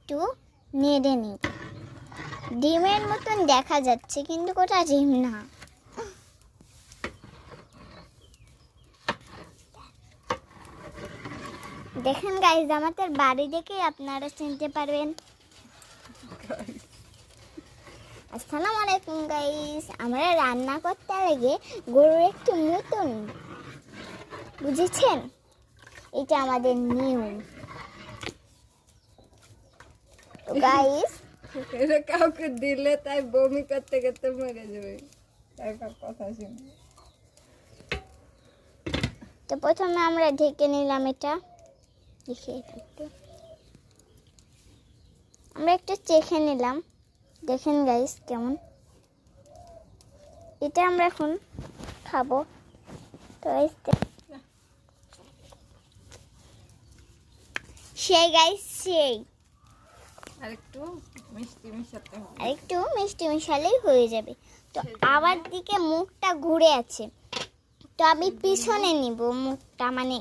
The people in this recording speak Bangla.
একটু নেড়ে নিই। ডিমের মতন দেখা যাচ্ছে কিন্তু ওটা ডিম না। দেখেন গাইস, আমাদের বাড়ি দেখেই আপনারা চিনতে পারবেন। আসসালামু আলাইকুম গাইস, আমরা রান্না করতে লাগে গরুর একটু মতন, বুঝেছেন? এটা আমাদের নিয়ম। তো গাইস, এটা কাউকে দিলে তাই বমি করতে করতে মরে যাবে। একটা কথা শুনে তো প্রথমে আমরা ঢেকে নিলাম এটা। দেখি একটু, আমরা একটু চেখে নিলাম। দেখেন গাইস কেমন। এটা আমরা এখন খাবো। তো সেই গাইস সেই, আর একটু মিষ্টি মিশাতে হবে। আর একটু মিষ্টি মিশালেই হয়ে যাবে। তো আবার দিকে মুখটা ঘুরে আছে, তো আমি পিছনে নিব মুখটা, মানে